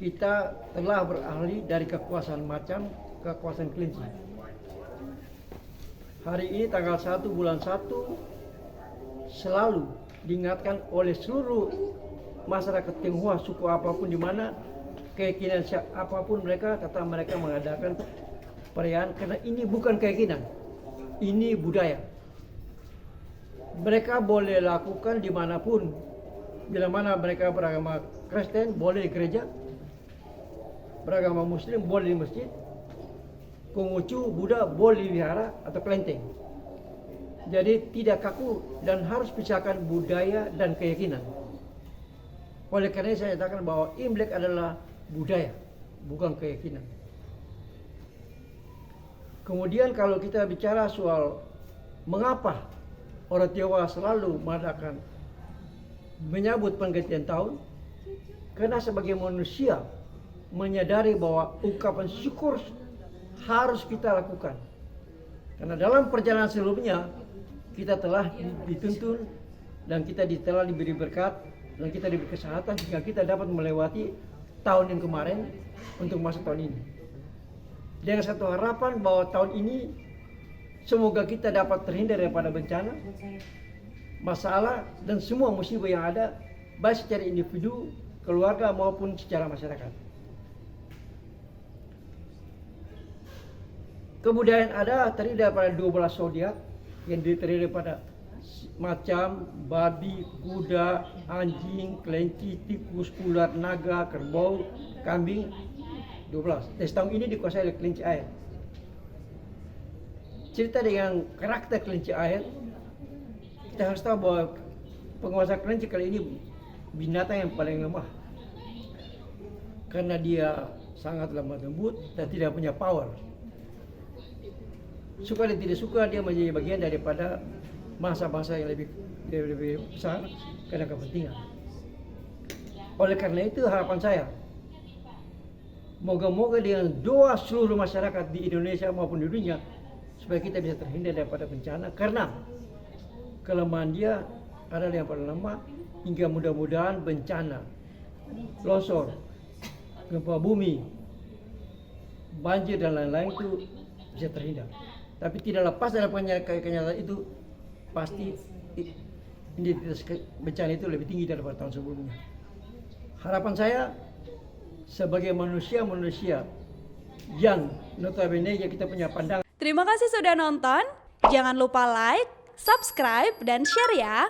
kita telah beralih dari kekuasaan Macam ke kekuasaan Kelinci. Hari ini tanggal 1 bulan 1 selalu diingatkan oleh seluruh masyarakat Tionghoa, suku apapun, di mana keyakinan apapun mereka, kata mereka mengadakan perayaan, karena ini bukan keyakinan, ini budaya. Mereka boleh lakukan dimanapun, bila mana mereka beragama Kristen boleh di gereja, beragama Muslim boleh di masjid, Konghucu Buddha boleh di wihara atau kelenteng. Jadi tidak kaku dan harus pisahkan budaya dan keyakinan. Oleh karena saya katakan bahwa Imlek adalah budaya, bukan keyakinan. Kemudian kalau kita bicara soal mengapa orang Tionghoa selalu mengadakan menyambut pergantian tahun, karena sebagai manusia menyadari bahwa ungkapan syukur harus kita lakukan. Karena dalam perjalanan sebelumnya kita telah dituntun dan kita telah diberi berkat dan kita diberi kesehatan sehingga kita dapat melewati tahun yang kemarin untuk masuk tahun ini. Dengan satu harapan bahwa tahun ini semoga kita dapat terhindar daripada bencana, masalah dan semua musibah yang ada, baik secara individu, keluarga maupun secara masyarakat. Kebudayaan ada terdiri daripada 12 zodiak yang terdiri daripada Macam, babi, kuda, anjing, kelinci, tikus, ular, naga, kerbau, kambing, 12. Dan setahun ini dikuasai oleh kelinci air. Cerita dengan karakter kelinci air, kita harus tahu bahwa penguasa kelinci kali ini binatang yang paling lemah. Karena dia sangat lemah lembut dan tidak punya power. Suka dan tidak suka dia menjadi bagian daripada masa-masa yang lebih besar karena kepentingan. Oleh karena itu harapan saya, moga-moga dengan doa seluruh masyarakat di Indonesia maupun di dunia, supaya kita bisa terhindar daripada bencana, karena kelemahan dia adalah yang paling lemah, hingga mudah-mudahan bencana, longsor, gempa bumi, banjir dan lain-lain itu bisa terhindar. Tapi tidak lepas dari kenyataan itu, pasti intensitas bencana itu lebih tinggi daripada tahun sebelumnya. Harapan saya sebagai manusia yang notabene kita punya pandangan. Terima kasih sudah nonton. Jangan lupa like, subscribe, dan share ya.